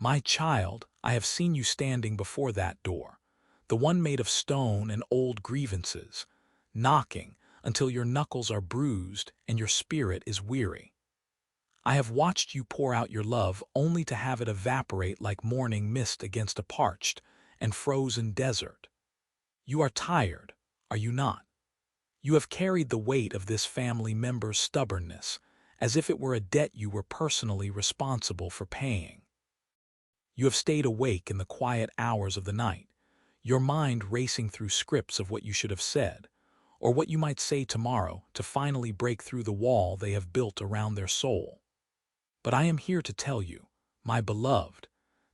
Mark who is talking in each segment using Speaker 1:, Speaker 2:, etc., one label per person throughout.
Speaker 1: My child, I have seen you standing before that door, the one made of stone and old grievances, knocking until your knuckles are bruised and your spirit is weary. I have watched you pour out your love only to have it evaporate like morning mist against a parched and frozen desert. You are tired, are you not? You have carried the weight of this family member's stubbornness, as if it were a debt you were personally responsible for paying. You have stayed awake in the quiet hours of the night, your mind racing through scripts of what you should have said, or what you might say tomorrow to finally break through the wall they have built around their soul. But I am here to tell you, my beloved,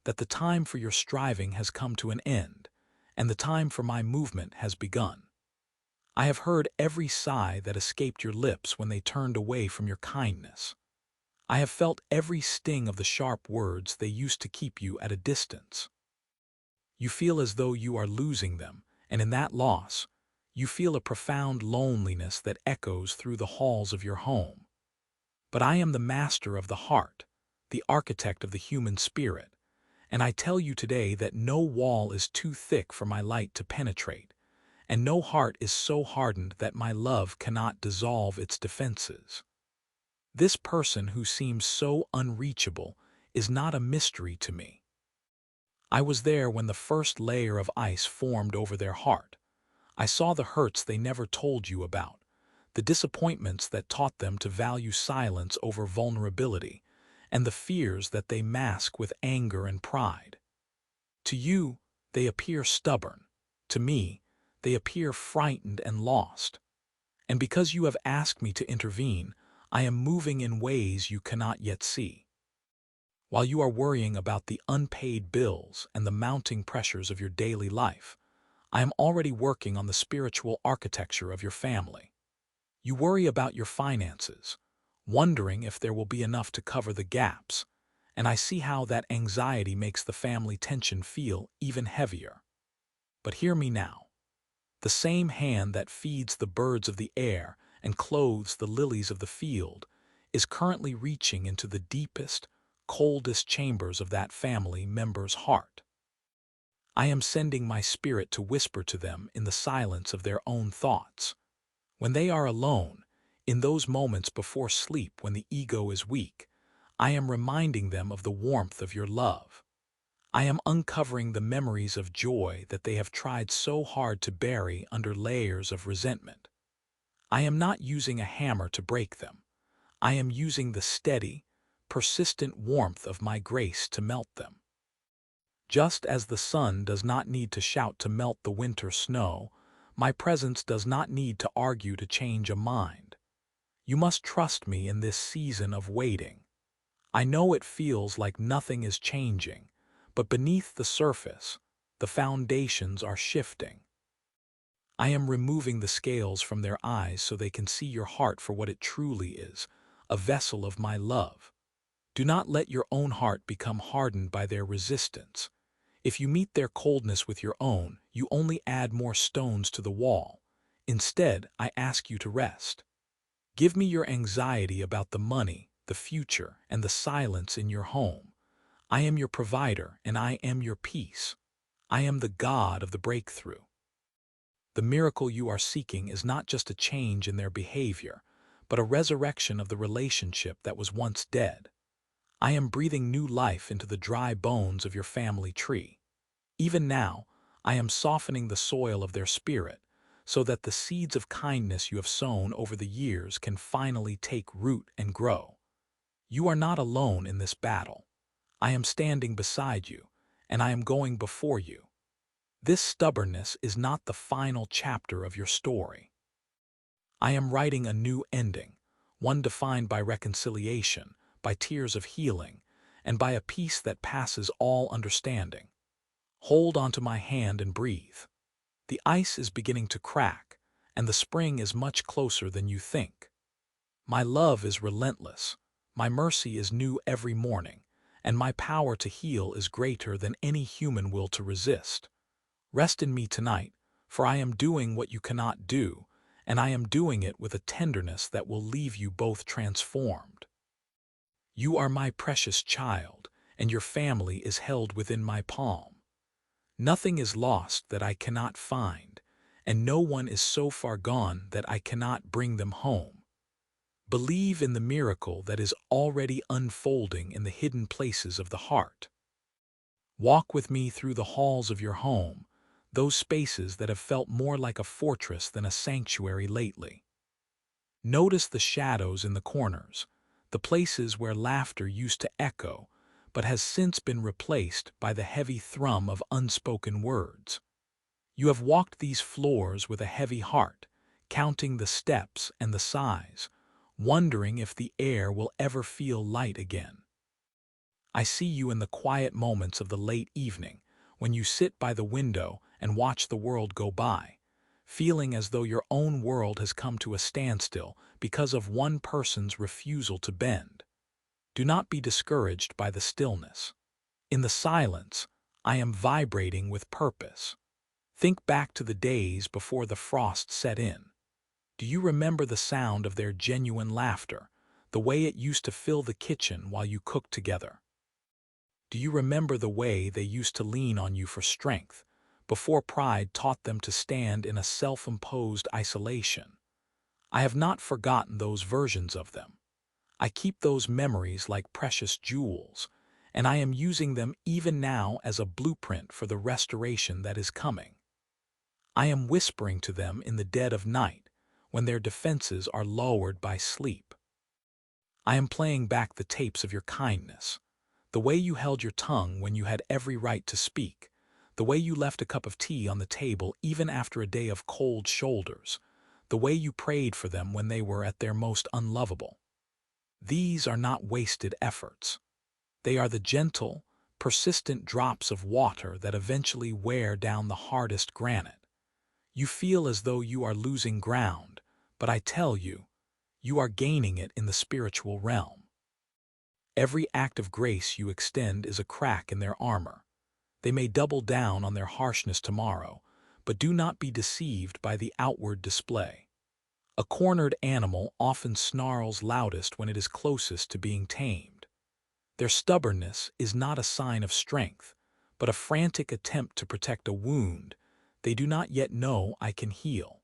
Speaker 1: that the time for your striving has come to an end, and the time for my movement has begun. I have heard every sigh that escaped your lips when they turned away from your kindness. I have felt every sting of the sharp words they used to keep you at a distance. You feel as though you are losing them, and in that loss, you feel a profound loneliness that echoes through the halls of your home. But I am the master of the heart, the architect of the human spirit, and I tell you today that no wall is too thick for my light to penetrate, and no heart is so hardened that my love cannot dissolve its defenses. This person who seems so unreachable is not a mystery to me. I was there when the first layer of ice formed over their heart. I saw the hurts they never told you about, the disappointments that taught them to value silence over vulnerability, and the fears that they mask with anger and pride. To you, they appear stubborn. To me, they appear frightened and lost. And because you have asked me to intervene, I am moving in ways you cannot yet see. While you are worrying about the unpaid bills and the mounting pressures of your daily life, I am already working on the spiritual architecture of your family. You worry about your finances, wondering if there will be enough to cover the gaps, and I see how that anxiety makes the family tension feel even heavier. But hear me now. The same hand that feeds the birds of the air and clothes the lilies of the field is currently reaching into the deepest, coldest chambers of that family member's heart. I am sending my spirit to whisper to them in the silence of their own thoughts. When they are alone, in those moments before sleep when the ego is weak, I am reminding them of the warmth of your love. I am uncovering the memories of joy that they have tried so hard to bury under layers of resentment. I am not using a hammer to break them. I am using the steady, persistent warmth of my grace to melt them. Just as the sun does not need to shout to melt the winter snow, my presence does not need to argue to change a mind. You must trust me in this season of waiting. I know it feels like nothing is changing, but beneath the surface, the foundations are shifting. I am removing the scales from their eyes so they can see your heart for what it truly is, a vessel of my love. Do not let your own heart become hardened by their resistance. If you meet their coldness with your own, you only add more stones to the wall. Instead, I ask you to rest. Give me your anxiety about the money, the future, and the silence in your home. I am your provider, and I am your peace. I am the God of the breakthrough. The miracle you are seeking is not just a change in their behavior, but a resurrection of the relationship that was once dead. I am breathing new life into the dry bones of your family tree. Even now, I am softening the soil of their spirit, so that the seeds of kindness you have sown over the years can finally take root and grow. You are not alone in this battle. I am standing beside you, and I am going before you. This stubbornness is not the final chapter of your story. I am writing a new ending, one defined by reconciliation, by tears of healing, and by a peace that passes all understanding. Hold onto my hand and breathe. The ice is beginning to crack, and the spring is much closer than you think. My love is relentless, my mercy is new every morning, and my power to heal is greater than any human will to resist. Rest in me tonight, for I am doing what you cannot do, and I am doing it with a tenderness that will leave you both transformed. You are my precious child, and your family is held within my palm. Nothing is lost that I cannot find, and no one is so far gone that I cannot bring them home. Believe in the miracle that is already unfolding in the hidden places of the heart. Walk with me through the halls of your home, those spaces that have felt more like a fortress than a sanctuary lately. Notice the shadows in the corners, the places where laughter used to echo, but has since been replaced by the heavy thrum of unspoken words. You have walked these floors with a heavy heart, counting the steps and the sighs, wondering if the air will ever feel light again. I see you in the quiet moments of the late evening, when you sit by the window and watch the world go by, feeling as though your own world has come to a standstill because of one person's refusal to bend. Do not be discouraged by the stillness. In the silence, I am vibrating with purpose. Think back to the days before the frost set in. Do you remember the sound of their genuine laughter, the way it used to fill the kitchen while you cooked together? Do you remember the way they used to lean on you for strength, before pride taught them to stand in a self-imposed isolation? I have not forgotten those versions of them. I keep those memories like precious jewels, and I am using them even now as a blueprint for the restoration that is coming. I am whispering to them in the dead of night, when their defenses are lowered by sleep. I am playing back the tapes of your kindness, the way you held your tongue when you had every right to speak, the way you left a cup of tea on the table even after a day of cold shoulders, the way you prayed for them when they were at their most unlovable. These are not wasted efforts. They are the gentle, persistent drops of water that eventually wear down the hardest granite. You feel as though you are losing ground, but I tell you, you are gaining it in the spiritual realm. Every act of grace you extend is a crack in their armor. They may double down on their harshness tomorrow, but do not be deceived by the outward display. A cornered animal often snarls loudest when it is closest to being tamed. Their stubbornness is not a sign of strength, but a frantic attempt to protect a wound they do not yet know I can heal.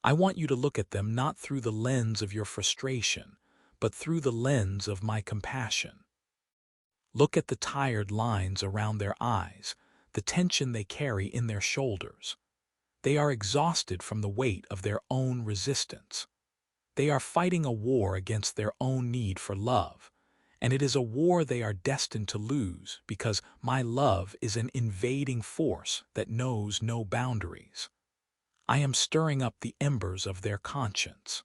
Speaker 1: I want you to look at them not through the lens of your frustration, but through the lens of my compassion. Look at the tired lines around their eyes, the tension they carry in their shoulders. They are exhausted from the weight of their own resistance. They are fighting a war against their own need for love, and it is a war they are destined to lose because my love is an invading force that knows no boundaries. I am stirring up the embers of their conscience.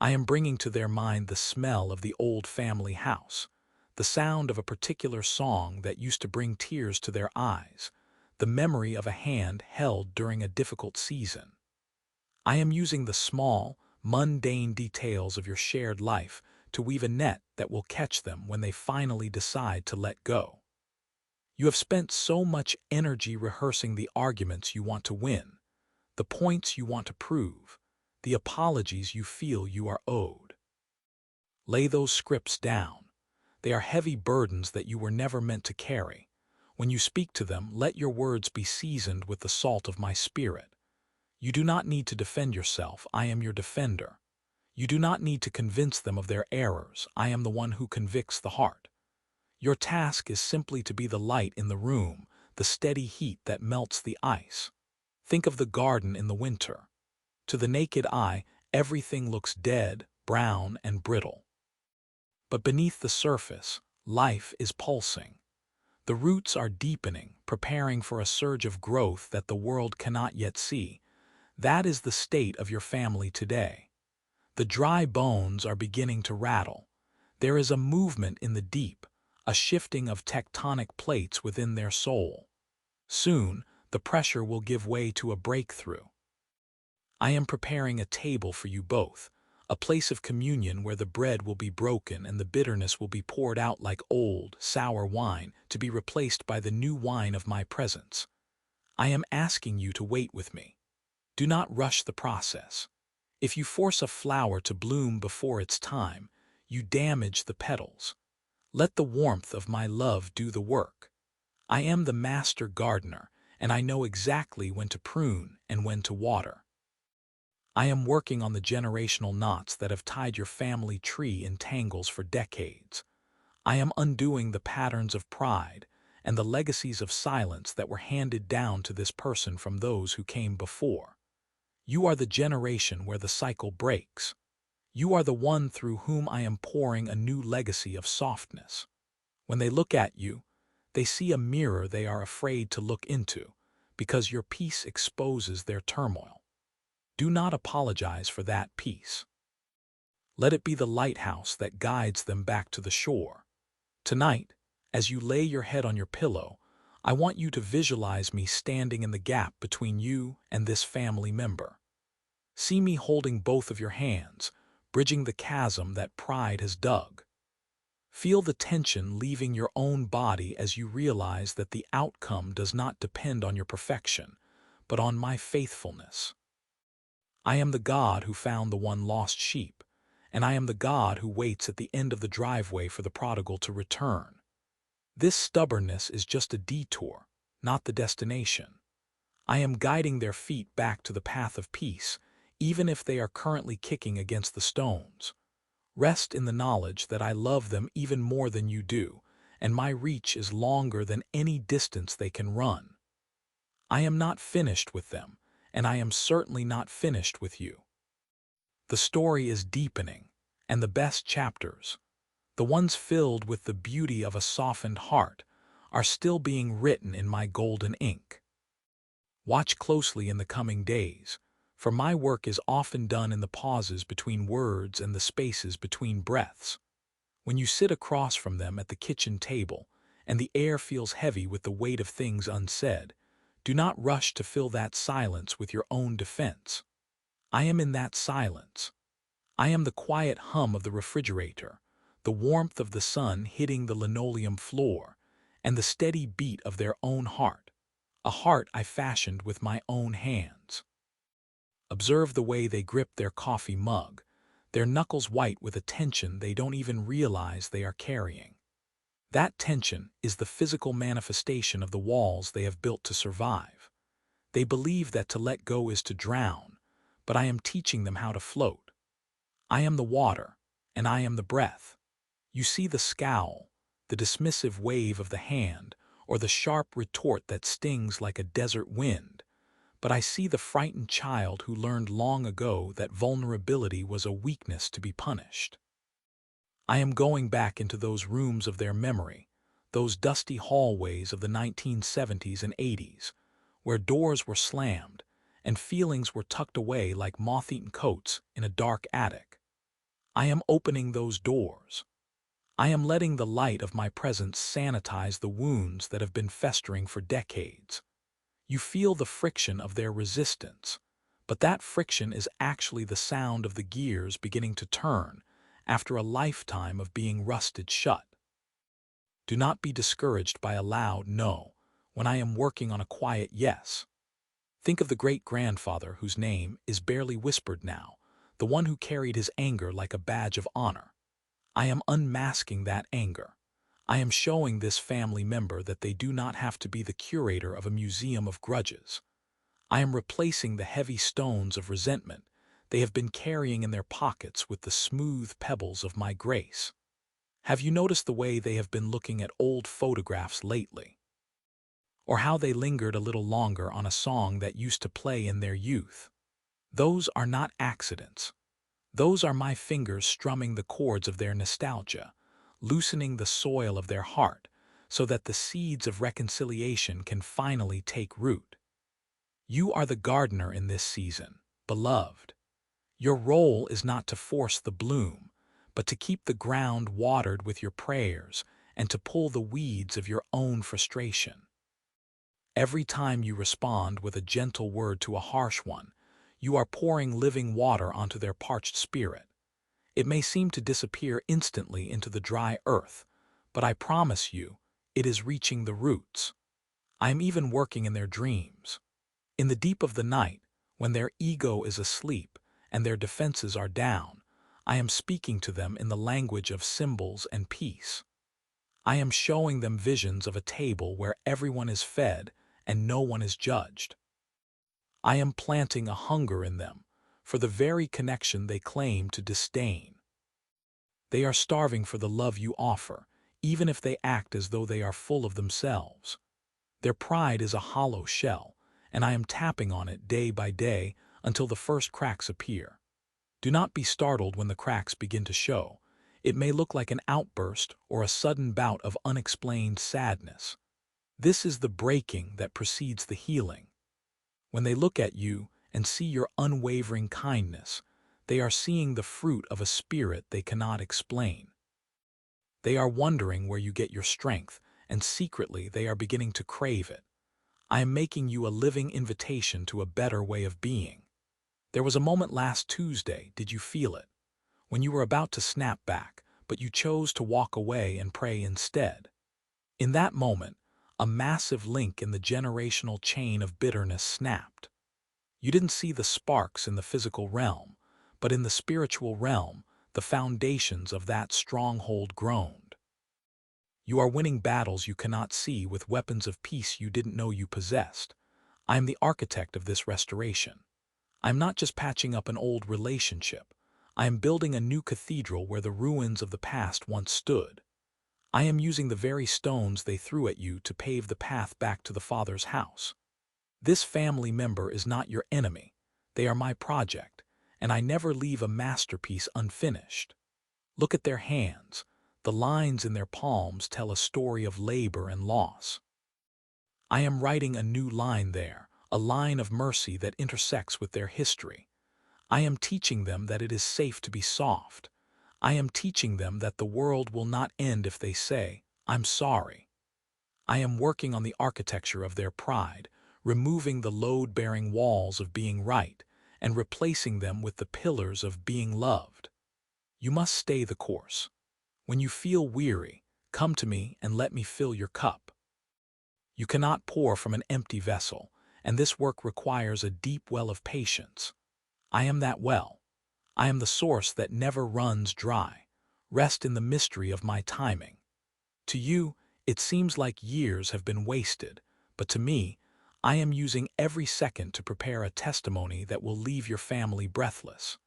Speaker 1: I am bringing to their mind the smell of the old family house, the sound of a particular song that used to bring tears to their eyes, the memory of a hand held during a difficult season. I am using the small, mundane details of your shared life to weave a net that will catch them when they finally decide to let go. You have spent so much energy rehearsing the arguments you want to win, the points you want to prove, the apologies you feel you are owed. Lay those scripts down. They are heavy burdens that you were never meant to carry. When you speak to them, let your words be seasoned with the salt of my spirit. You do not need to defend yourself, I am your defender. You do not need to convince them of their errors, I am the one who convicts the heart. Your task is simply to be the light in the room, the steady heat that melts the ice. Think of the garden in the winter. To the naked eye, everything looks dead, brown, and brittle. But beneath the surface, life is pulsing. The roots are deepening, preparing for a surge of growth that the world cannot yet see. That is the state of your family today. The dry bones are beginning to rattle. There is a movement in the deep, a shifting of tectonic plates within their soul. Soon, the pressure will give way to a breakthrough. I am preparing a table for you both, a place of communion where the bread will be broken and the bitterness will be poured out like old, sour wine to be replaced by the new wine of my presence. I am asking you to wait with me. Do not rush the process. If you force a flower to bloom before its time, you damage the petals. Let the warmth of my love do the work. I am the master gardener, and I know exactly when to prune and when to water. I am working on the generational knots that have tied your family tree in tangles for decades. I am undoing the patterns of pride and the legacies of silence that were handed down to this person from those who came before. You are the generation where the cycle breaks. You are the one through whom I am pouring a new legacy of softness. When they look at you, they see a mirror they are afraid to look into, because your peace exposes their turmoil. Do not apologize for that peace. Let it be the lighthouse that guides them back to the shore. Tonight, as you lay your head on your pillow, I want you to visualize me standing in the gap between you and this family member. See me holding both of your hands, bridging the chasm that pride has dug. Feel the tension leaving your own body as you realize that the outcome does not depend on your perfection, but on my faithfulness. I am the God who found the one lost sheep, and I am the God who waits at the end of the driveway for the prodigal to return. This stubbornness is just a detour, not the destination. I am guiding their feet back to the path of peace, even if they are currently kicking against the stones. Rest in the knowledge that I love them even more than you do, and my reach is longer than any distance they can run. I am not finished with them, and I am certainly not finished with you. The story is deepening, and the best chapters, the ones filled with the beauty of a softened heart, are still being written in my golden ink. Watch closely in the coming days, for my work is often done in the pauses between words and the spaces between breaths. When you sit across from them at the kitchen table, and the air feels heavy with the weight of things unsaid, do not rush to fill that silence with your own defense. I am in that silence. I am the quiet hum of the refrigerator, the warmth of the sun hitting the linoleum floor, and the steady beat of their own heart, a heart I fashioned with my own hands. Observe the way they grip their coffee mug, their knuckles white with a tension they don't even realize they are carrying. That tension is the physical manifestation of the walls they have built to survive. They believe that to let go is to drown, but I am teaching them how to float. I am the water, and I am the breath. You see the scowl, the dismissive wave of the hand, or the sharp retort that stings like a desert wind, but I see the frightened child who learned long ago that vulnerability was a weakness to be punished. I am going back into those rooms of their memory, those dusty hallways of the 1970s and 80s, where doors were slammed and feelings were tucked away like moth-eaten coats in a dark attic. I am opening those doors. I am letting the light of my presence sanitize the wounds that have been festering for decades. You feel the friction of their resistance, but that friction is actually the sound of the gears beginning to turn after a lifetime of being rusted shut. Do not be discouraged by a loud no when I am working on a quiet yes. Think of the great-grandfather whose name is barely whispered now, the one who carried his anger like a badge of honor. I am unmasking that anger. I am showing this family member that they do not have to be the curator of a museum of grudges. I am replacing the heavy stones of resentment they have been carrying in their pockets with the smooth pebbles of my grace. Have you noticed the way they have been looking at old photographs lately? Or how they lingered a little longer on a song that used to play in their youth? Those are not accidents. Those are my fingers strumming the chords of their nostalgia, loosening the soil of their heart so that the seeds of reconciliation can finally take root. You are the gardener in this season, beloved. Your role is not to force the bloom, but to keep the ground watered with your prayers and to pull the weeds of your own frustration. Every time you respond with a gentle word to a harsh one, you are pouring living water onto their parched spirit. It may seem to disappear instantly into the dry earth, but I promise you, it is reaching the roots. I am even working in their dreams. In the deep of the night, when their ego is asleep and their defenses are down, I am speaking to them in the language of symbols and peace. I am showing them visions of a table where everyone is fed and no one is judged. I am planting a hunger in them for the very connection they claim to disdain. They are starving for the love you offer, even if they act as though they are full of themselves. Their pride is a hollow shell, and I am tapping on it day by day until the first cracks appear. Do not be startled when the cracks begin to show. It may look like an outburst or a sudden bout of unexplained sadness. This is the breaking that precedes the healing. When they look at you and see your unwavering kindness, they are seeing the fruit of a spirit they cannot explain. They are wondering where you get your strength, and secretly they are beginning to crave it. I am making you a living invitation to a better way of being. There was a moment last Tuesday, did you feel it? When you were about to snap back, but you chose to walk away and pray instead. In that moment, a massive link in the generational chain of bitterness snapped. You didn't see the sparks in the physical realm, but in the spiritual realm, the foundations of that stronghold groaned. You are winning battles you cannot see with weapons of peace you didn't know you possessed. I am the architect of this restoration. I am not just patching up an old relationship. I am building a new cathedral where the ruins of the past once stood. I am using the very stones they threw at you to pave the path back to the Father's house. This family member is not your enemy. They are my project, and I never leave a masterpiece unfinished. Look at their hands. The lines in their palms tell a story of labor and loss. I am writing a new line there, a line of mercy that intersects with their history. I am teaching them that it is safe to be soft. I am teaching them that the world will not end if they say, "I'm sorry." I am working on the architecture of their pride, removing the load-bearing walls of being right, and replacing them with the pillars of being loved. You must stay the course. When you feel weary, come to me and let me fill your cup. You cannot pour from an empty vessel, and this work requires a deep well of patience. I am that well. I am the source that never runs dry. Rest in the mystery of my timing. To you, it seems like years have been wasted, but to me, I am using every second to prepare a testimony that will leave your family breathless.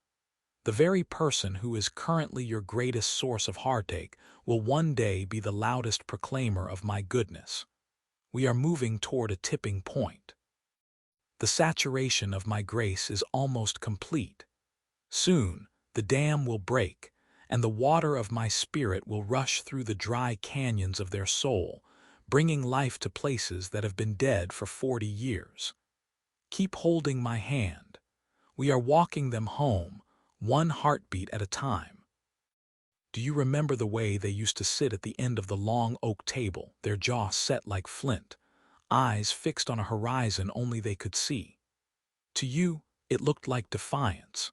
Speaker 1: The very person who is currently your greatest source of heartache will one day be the loudest proclaimer of my goodness. We are moving toward a tipping point. The saturation of my grace is almost complete. Soon, the dam will break, and the water of my spirit will rush through the dry canyons of their soul, bringing life to places that have been dead for 40 years. Keep holding my hand. We are walking them home, one heartbeat at a time. Do you remember the way they used to sit at the end of the long oak table, their jaw set like flint, eyes fixed on a horizon only they could see? To you, it looked like defiance.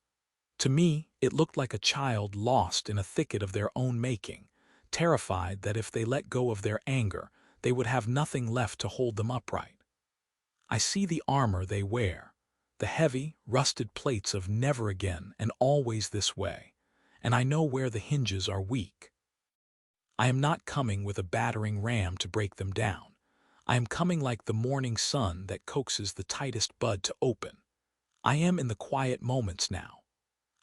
Speaker 1: To me, it looked like a child lost in a thicket of their own making, terrified that if they let go of their anger, they would have nothing left to hold them upright. I see the armor they wear, the heavy, rusted plates of never again and always this way, and I know where the hinges are weak. I am not coming with a battering ram to break them down. I am coming like the morning sun that coaxes the tightest bud to open. I am in the quiet moments now.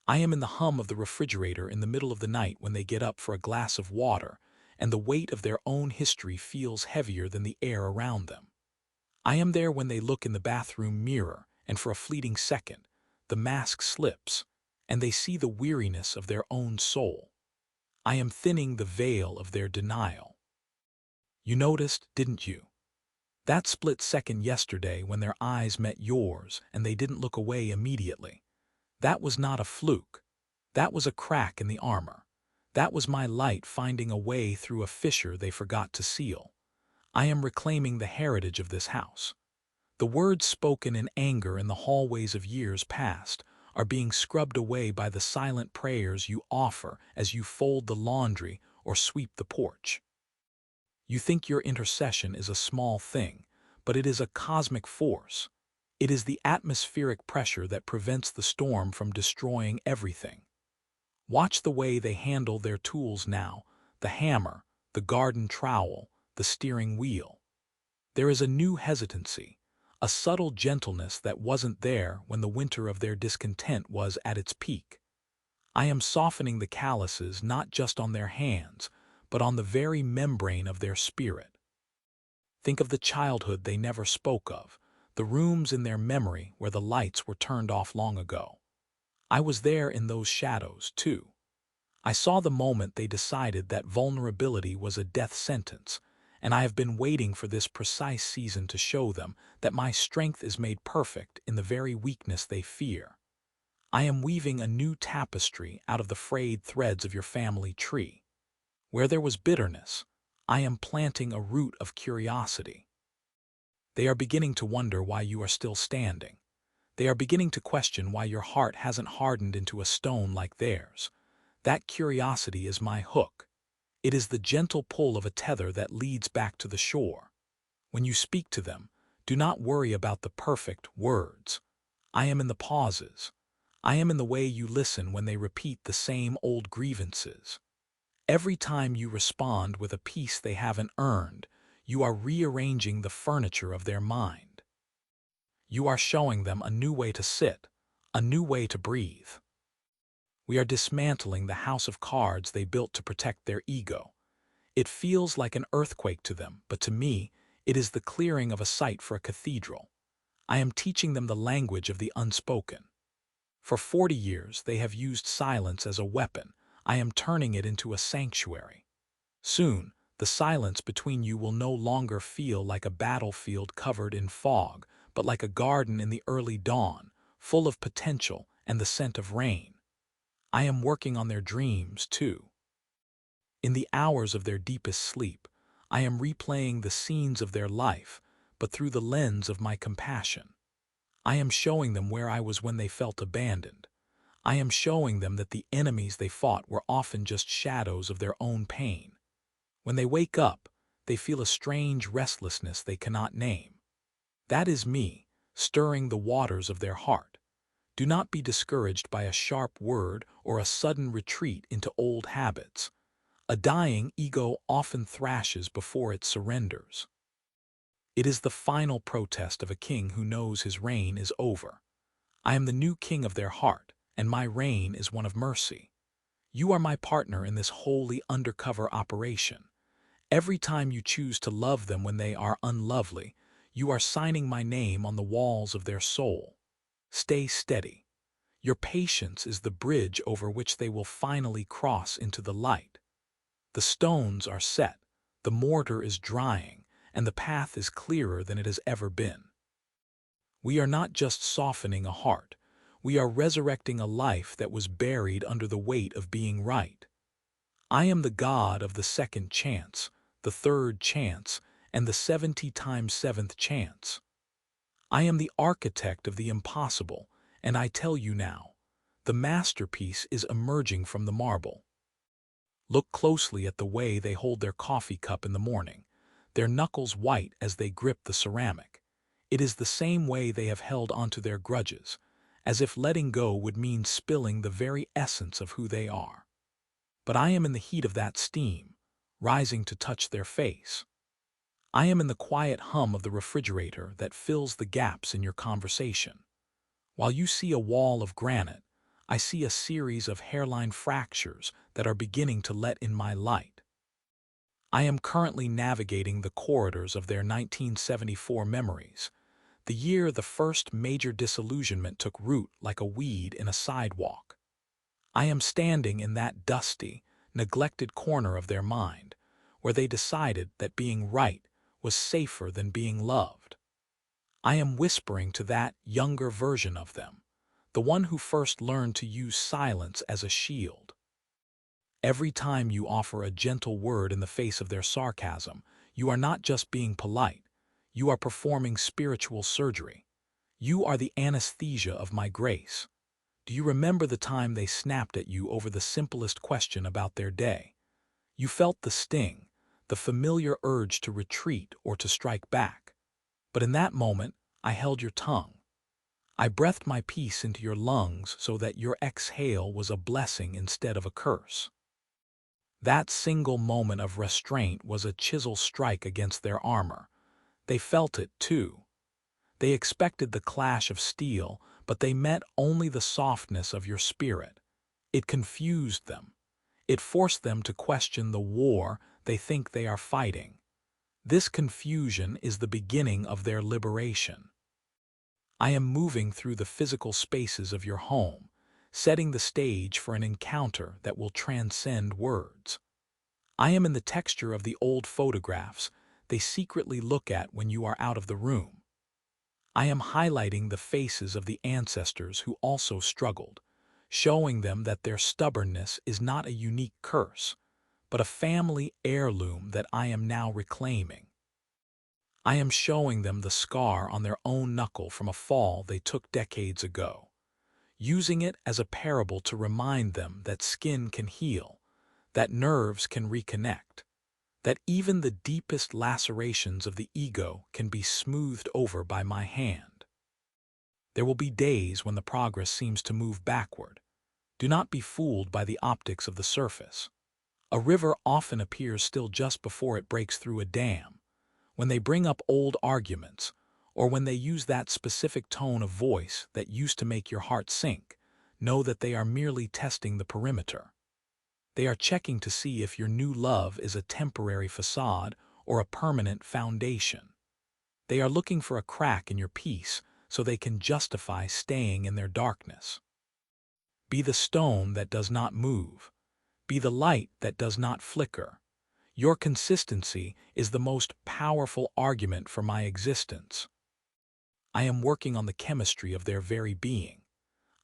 Speaker 1: I am in the hum of the refrigerator in the middle of the night when they get up for a glass of water, and the weight of their own history feels heavier than the air around them. I am there when they look in the bathroom mirror, and for a fleeting second, the mask slips, and they see the weariness of their own soul. I am thinning the veil of their denial. You noticed, didn't you? That split second yesterday when their eyes met yours and they didn't look away immediately. That was not a fluke. That was a crack in the armor. That was my light finding a way through a fissure they forgot to seal. I am reclaiming the heritage of this house. The words spoken in anger in the hallways of years past are being scrubbed away by the silent prayers you offer as you fold the laundry or sweep the porch. You think your intercession is a small thing, but it is a cosmic force. It is the atmospheric pressure that prevents the storm from destroying everything. Watch the way they handle their tools now, the hammer, the garden trowel, the steering wheel. There is a new hesitancy, a subtle gentleness that wasn't there when the winter of their discontent was at its peak. I am softening the calluses not just on their hands, but on the very membrane of their spirit. Think of the childhood they never spoke of, the rooms in their memory where the lights were turned off long ago. I was there in those shadows, too. I saw the moment they decided that vulnerability was a death sentence, and I have been waiting for this precise season to show them that my strength is made perfect in the very weakness they fear. I am weaving a new tapestry out of the frayed threads of your family tree. Where there was bitterness, I am planting a root of curiosity. They are beginning to wonder why you are still standing. They are beginning to question why your heart hasn't hardened into a stone like theirs. That curiosity is my hook. It is the gentle pull of a tether that leads back to the shore. When you speak to them, do not worry about the perfect words. I am in the pauses. I am in the way you listen when they repeat the same old grievances. Every time you respond with a piece they haven't earned, you are rearranging the furniture of their mind. You are showing them a new way to sit, a new way to breathe. We are dismantling the house of cards they built to protect their ego. It feels like an earthquake to them, but to me, it is the clearing of a site for a cathedral. I am teaching them the language of the unspoken. For 40 years, they have used silence as a weapon. I am turning it into a sanctuary. Soon, the silence between you will no longer feel like a battlefield covered in fog, but like a garden in the early dawn, full of potential and the scent of rain. I am working on their dreams, too. In the hours of their deepest sleep, I am replaying the scenes of their life, but through the lens of my compassion. I am showing them where I was when they felt abandoned. I am showing them that the enemies they fought were often just shadows of their own pain. When they wake up, they feel a strange restlessness they cannot name. That is me, stirring the waters of their heart. Do not be discouraged by a sharp word or a sudden retreat into old habits. A dying ego often thrashes before it surrenders. It is the final protest of a king who knows his reign is over. I am the new king of their heart, and my reign is one of mercy. You are my partner in this holy undercover operation. Every time you choose to love them when they are unlovely, you are signing my name on the walls of their soul. Stay steady. Your patience is the bridge over which they will finally cross into the light. The stones are set, the mortar is drying, and the path is clearer than it has ever been. We are not just softening a heart, we are resurrecting a life that was buried under the weight of being right. I am the God of the second chance, the third chance, and the 70 times seventh chance. I am the architect of the impossible, and I tell you now, the masterpiece is emerging from the marble. Look closely at the way they hold their coffee cup in the morning, their knuckles white as they grip the ceramic. It is the same way they have held onto their grudges, as if letting go would mean spilling the very essence of who they are. But I am in the heat of that steam, rising to touch their face. I am in the quiet hum of the refrigerator that fills the gaps in your conversation. While you see a wall of granite, I see a series of hairline fractures that are beginning to let in my light. I am currently navigating the corridors of their 1974 memories, the year the first major disillusionment took root like a weed in a sidewalk. I am standing in that dusty, neglected corner of their mind, where they decided that being right was safer than being loved. I am whispering to that younger version of them, the one who first learned to use silence as a shield. Every time you offer a gentle word in the face of their sarcasm, you are not just being polite, you are performing spiritual surgery. You are the anesthesia of my grace. Do you remember the time they snapped at you over the simplest question about their day? You felt the sting, the familiar urge to retreat or to strike back. But in that moment, I held your tongue. I breathed my peace into your lungs so that your exhale was a blessing instead of a curse. That single moment of restraint was a chisel strike against their armor. They felt it, too. They expected the clash of steel, but they met only the softness of your spirit. It confused them. It forced them to question the war they think they are fighting. This confusion is the beginning of their liberation. I am moving through the physical spaces of your home, setting the stage for an encounter that will transcend words. I am in the texture of the old photographs they secretly look at when you are out of the room. I am highlighting the faces of the ancestors who also struggled, showing them that their stubbornness is not a unique curse, but a family heirloom that I am now reclaiming. I am showing them the scar on their own knuckle from a fall they took decades ago, using it as a parable to remind them that skin can heal, that nerves can reconnect, that even the deepest lacerations of the ego can be smoothed over by my hand. There will be days when the progress seems to move backward. Do not be fooled by the optics of the surface. A river often appears still just before it breaks through a dam. When they bring up old arguments, or when they use that specific tone of voice that used to make your heart sink, know that they are merely testing the perimeter. They are checking to see if your new love is a temporary facade or a permanent foundation. They are looking for a crack in your peace so they can justify staying in their darkness. Be the stone that does not move. Be the light that does not flicker. Your consistency is the most powerful argument for my existence. I am working on the chemistry of their very being.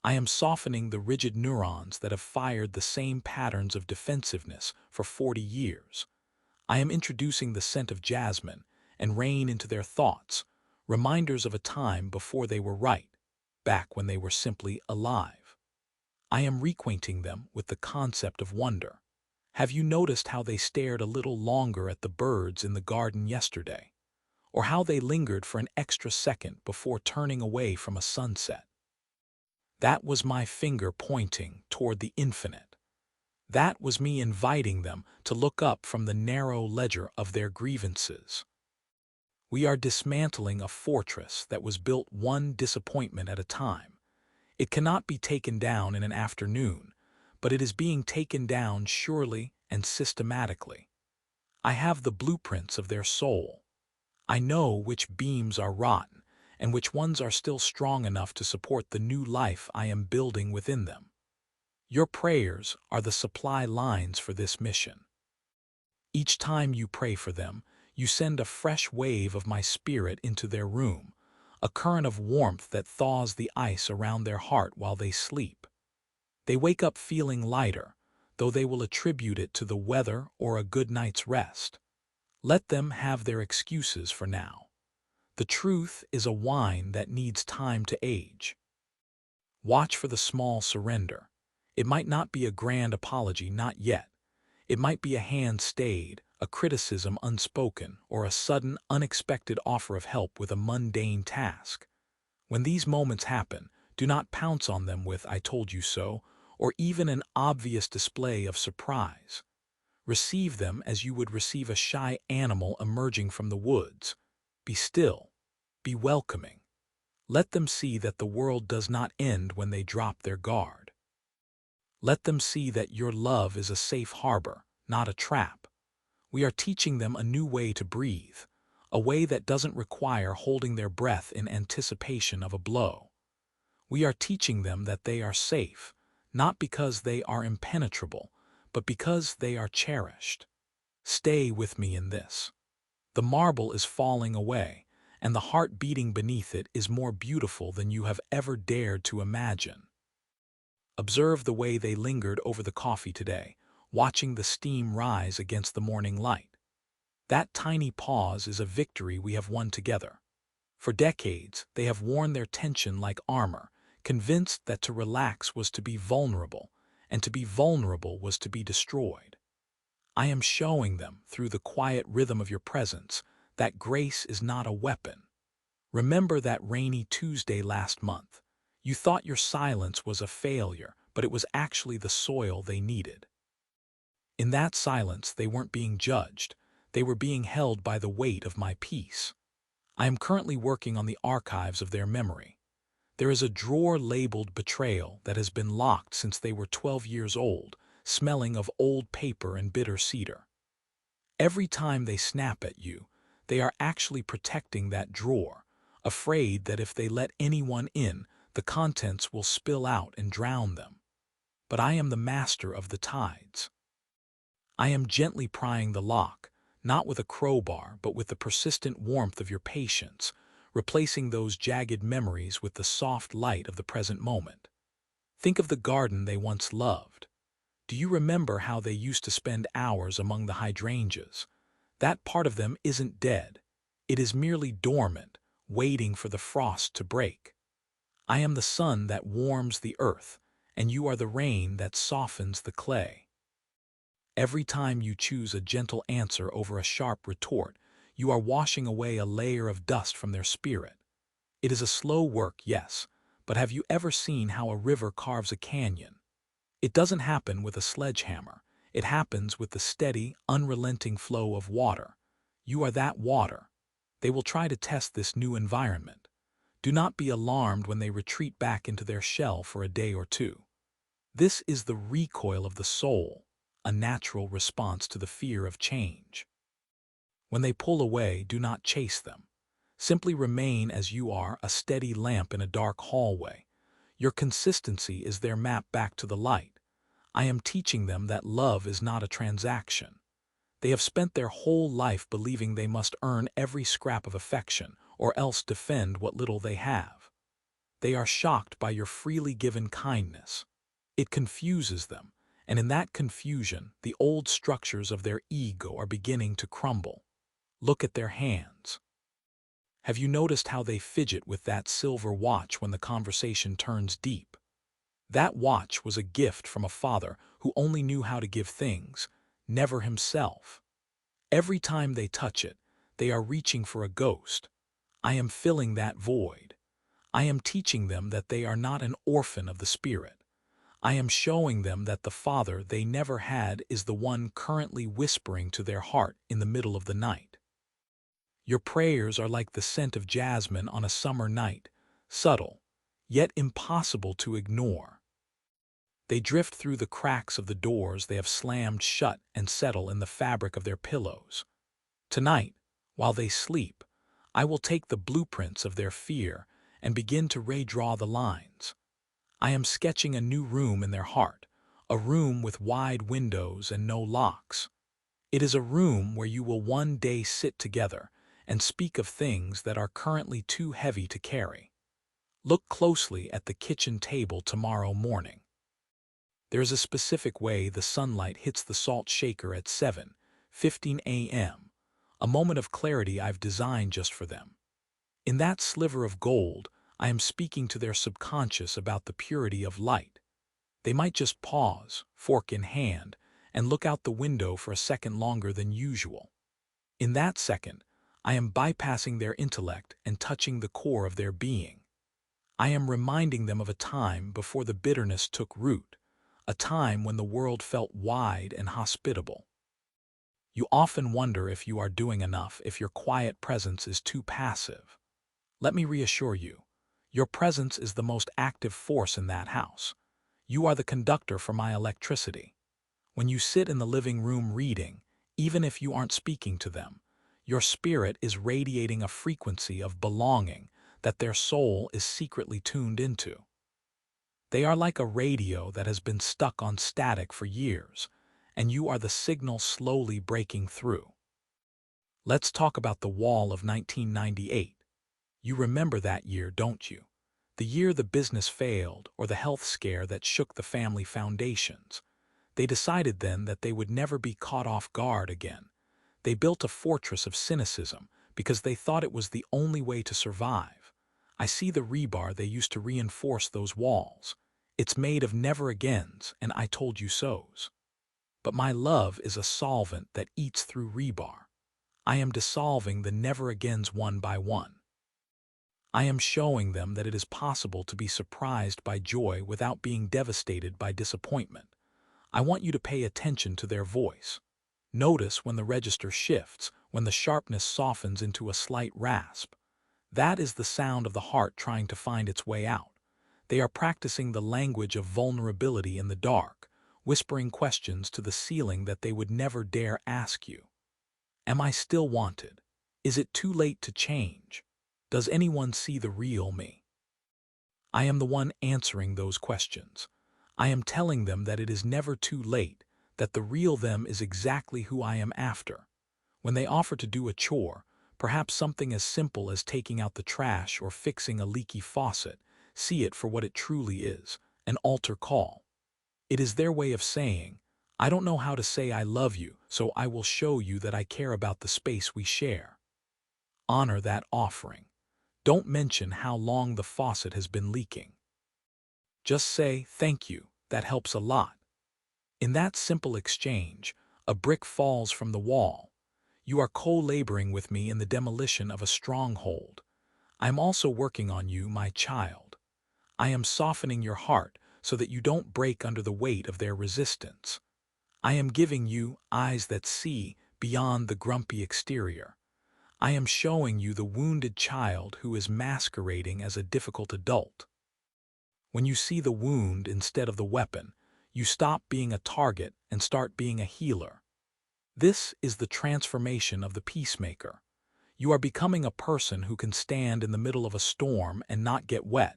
Speaker 1: I am softening the rigid neurons that have fired the same patterns of defensiveness for 40 years. I am introducing the scent of jasmine and rain into their thoughts, reminders of a time before they were right, back when they were simply alive. I am reacquainting them with the concept of wonder. Have you noticed how they stared a little longer at the birds in the garden yesterday? Or how they lingered for an extra second before turning away from a sunset? That was my finger pointing toward the infinite. That was me inviting them to look up from the narrow ledger of their grievances. We are dismantling a fortress that was built one disappointment at a time. It cannot be taken down in an afternoon, but it is being taken down surely and systematically. I have the blueprints of their soul. I know which beams are rotten and which ones are still strong enough to support the new life I am building within them. Your prayers are the supply lines for this mission. Each time you pray for them, you send a fresh wave of my spirit into their room, a current of warmth that thaws the ice around their heart while they sleep. They wake up feeling lighter, though they will attribute it to the weather or a good night's rest. Let them have their excuses for now. The truth is a wine that needs time to age. Watch for the small surrender. It might not be a grand apology, not yet. It might be a hand stayed, a criticism unspoken, or a sudden, unexpected offer of help with a mundane task. When these moments happen, do not pounce on them with "I told you so," or even an obvious display of surprise. Receive them as you would receive a shy animal emerging from the woods. Be still. Be welcoming. Let them see that the world does not end when they drop their guard. Let them see that your love is a safe harbor, not a trap. We are teaching them a new way to breathe, a way that doesn't require holding their breath in anticipation of a blow. We are teaching them that they are safe, not because they are impenetrable, but because they are cherished. Stay with me in this. The marble is falling away, and the heart beating beneath it is more beautiful than you have ever dared to imagine. Observe the way they lingered over the coffee today, watching the steam rise against the morning light. That tiny pause is a victory we have won together. For decades, they have worn their tension like armor, convinced that to relax was to be vulnerable, and to be vulnerable was to be destroyed. I am showing them, through the quiet rhythm of your presence, that grace is not a weapon. Remember that rainy Tuesday last month. You thought your silence was a failure, but it was actually the soil they needed. In that silence, they weren't being judged. They were being held by the weight of my peace. I am currently working on the archives of their memory. There is a drawer labeled betrayal that has been locked since they were 12 years old, smelling of old paper and bitter cedar. Every time they snap at you, they are actually protecting that drawer, afraid that if they let anyone in, the contents will spill out and drown them. But I am the master of the tides. I am gently prying the lock, not with a crowbar, but with the persistent warmth of your patience, replacing those jagged memories with the soft light of the present moment. Think of the garden they once loved. Do you remember how they used to spend hours among the hydrangeas? That part of them isn't dead. It is merely dormant, waiting for the frost to break. I am the sun that warms the earth, and you are the rain that softens the clay. Every time you choose a gentle answer over a sharp retort, you are washing away a layer of dust from their spirit. It is a slow work, yes, but have you ever seen how a river carves a canyon? It doesn't happen with a sledgehammer. It happens with the steady, unrelenting flow of water. You are that water. They will try to test this new environment. Do not be alarmed when they retreat back into their shell for a day or two. This is the recoil of the soul, a natural response to the fear of change. When they pull away, do not chase them. Simply remain as you are, a steady lamp in a dark hallway. Your consistency is their map back to the light. I am teaching them that love is not a transaction. They have spent their whole life believing they must earn every scrap of affection or else defend what little they have. They are shocked by your freely given kindness. It confuses them, and in that confusion, the old structures of their ego are beginning to crumble. Look at their hands. Have you noticed how they fidget with that silver watch when the conversation turns deep? That watch was a gift from a father who only knew how to give things, never himself. Every time they touch it, they are reaching for a ghost. I am filling that void. I am teaching them that they are not an orphan of the spirit. I am showing them that the father they never had is the one currently whispering to their heart in the middle of the night. Your prayers are like the scent of jasmine on a summer night, subtle, yet impossible to ignore. They drift through the cracks of the doors they have slammed shut and settle in the fabric of their pillows. Tonight, while they sleep, I will take the blueprints of their fear and begin to redraw the lines. I am sketching a new room in their heart, a room with wide windows and no locks. It is a room where you will one day sit together and speak of things that are currently too heavy to carry. Look closely at the kitchen table tomorrow morning. There is a specific way the sunlight hits the salt shaker at 7:15 a.m., a moment of clarity I've designed just for them. In that sliver of gold, I am speaking to their subconscious about the purity of light. They might just pause, fork in hand, and look out the window for a second longer than usual. In that second, I am bypassing their intellect and touching the core of their being. I am reminding them of a time before the bitterness took root, a time when the world felt wide and hospitable. You often wonder if you are doing enough, if your quiet presence is too passive. Let me reassure you, your presence is the most active force in that house. You are the conductor for my electricity. When you sit in the living room reading, even if you aren't speaking to them, your spirit is radiating a frequency of belonging that their soul is secretly tuned into. They are like a radio that has been stuck on static for years, and you are the signal slowly breaking through. Let's talk about the wall of 1998. You remember that year, don't you? The year the business failed or the health scare that shook the family foundations. They decided then that they would never be caught off guard again. They built a fortress of cynicism because they thought it was the only way to survive. I see the rebar they used to reinforce those walls. It's made of never-agains and I told you so's. But my love is a solvent that eats through rebar. I am dissolving the never-agains one by one. I am showing them that it is possible to be surprised by joy without being devastated by disappointment. I want you to pay attention to their voice. Notice when the register shifts, when the sharpness softens into a slight rasp. That is the sound of the heart trying to find its way out. They are practicing the language of vulnerability in the dark, whispering questions to the ceiling that they would never dare ask you. Am I still wanted? Is it too late to change? Does anyone see the real me? I am the one answering those questions. I am telling them that it is never too late, that the real them is exactly who I am after. When they offer to do a chore, perhaps something as simple as taking out the trash or fixing a leaky faucet, see it for what it truly is, an altar call. It is their way of saying, I don't know how to say I love you, so I will show you that I care about the space we share. Honor that offering. Don't mention how long the faucet has been leaking. Just say, thank you, that helps a lot. In that simple exchange, a brick falls from the wall. You are co-laboring with me in the demolition of a stronghold. I am also working on you, my child. I am softening your heart so that you don't break under the weight of their resistance. I am giving you eyes that see beyond the grumpy exterior. I am showing you the wounded child who is masquerading as a difficult adult. When you see the wound instead of the weapon, you stop being a target and start being a healer. This is the transformation of the peacemaker. You are becoming a person who can stand in the middle of a storm and not get wet,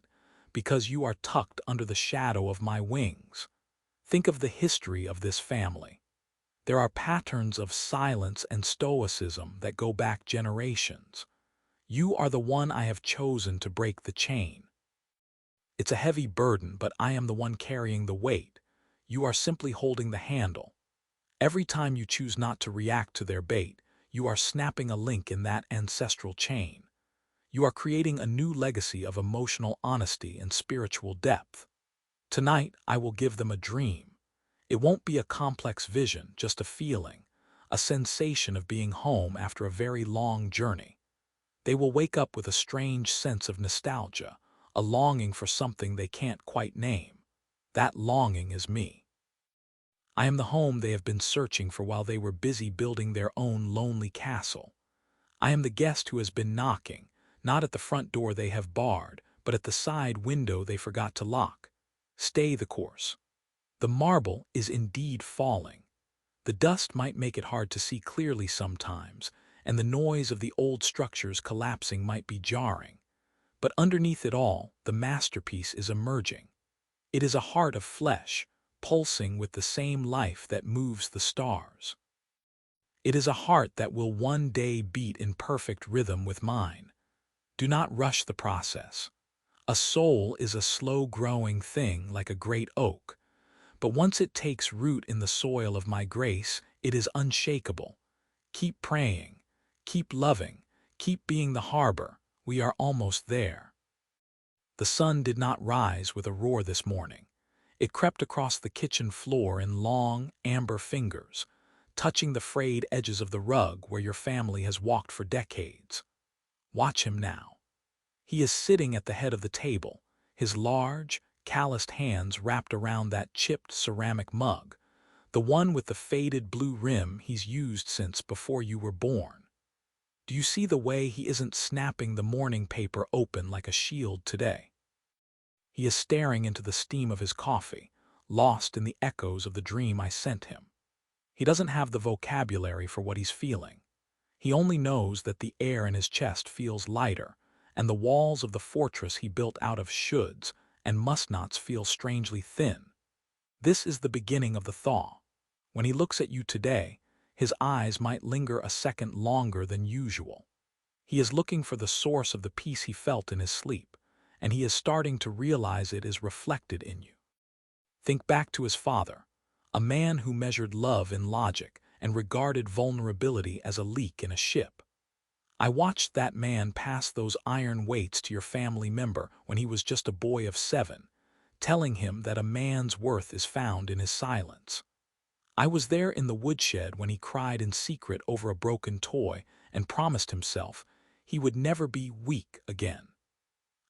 Speaker 1: because you are tucked under the shadow of my wings. Think of the history of this family. There are patterns of silence and stoicism that go back generations. You are the one I have chosen to break the chain. It's a heavy burden, but I am the one carrying the weight. You are simply holding the handle. Every time you choose not to react to their bait, you are snapping a link in that ancestral chain. You are creating a new legacy of emotional honesty and spiritual depth. Tonight, I will give them a dream. It won't be a complex vision, just a feeling, a sensation of being home after a very long journey. They will wake up with a strange sense of nostalgia, a longing for something they can't quite name. That longing is me. I am the home they have been searching for while they were busy building their own lonely castle. I am the guest who has been knocking, not at the front door they have barred, but at the side window they forgot to lock. Stay the course. The marble is indeed falling. The dust might make it hard to see clearly sometimes, and the noise of the old structures collapsing might be jarring. But underneath it all, the masterpiece is emerging. It is a heart of flesh, pulsing with the same life that moves the stars. It is a heart that will one day beat in perfect rhythm with mine. Do not rush the process. A soul is a slow-growing thing like a great oak, but once it takes root in the soil of my grace, it is unshakable. Keep praying, keep loving, keep being the harbor. We are almost there. The sun did not rise with a roar this morning. It crept across the kitchen floor in long, amber fingers, touching the frayed edges of the rug where your family has walked for decades. Watch him now. He is sitting at the head of the table, his large, calloused hands wrapped around that chipped ceramic mug, the one with the faded blue rim he's used since before you were born. Do you see the way he isn't snapping the morning paper open like a shield today? He is staring into the steam of his coffee, lost in the echoes of the dream I sent him. He doesn't have the vocabulary for what he's feeling. He only knows that the air in his chest feels lighter, and the walls of the fortress he built out of shoulds and must-nots feel strangely thin. This is the beginning of the thaw. When he looks at you today, his eyes might linger a second longer than usual. He is looking for the source of the peace he felt in his sleep, and he is starting to realize it is reflected in you. Think back to his father, a man who measured love in logic and regarded vulnerability as a leak in a ship. I watched that man pass those iron weights to your family member when he was just a boy of 7, telling him that a man's worth is found in his silence. I was there in the woodshed when he cried in secret over a broken toy and promised himself he would never be weak again.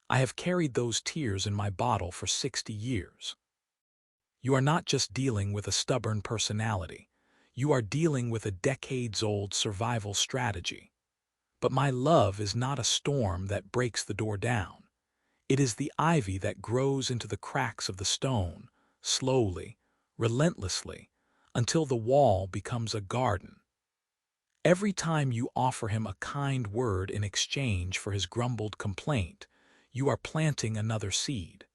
Speaker 1: I have carried those tears in my bottle for 60 years. You are not just dealing with a stubborn personality. You are dealing with a decades-old survival strategy. But my love is not a storm that breaks the door down. It is the ivy that grows into the cracks of the stone, slowly, relentlessly, until the wall becomes a garden. Every time you offer him a kind word in exchange for his grumbled complaint, you are planting another seed.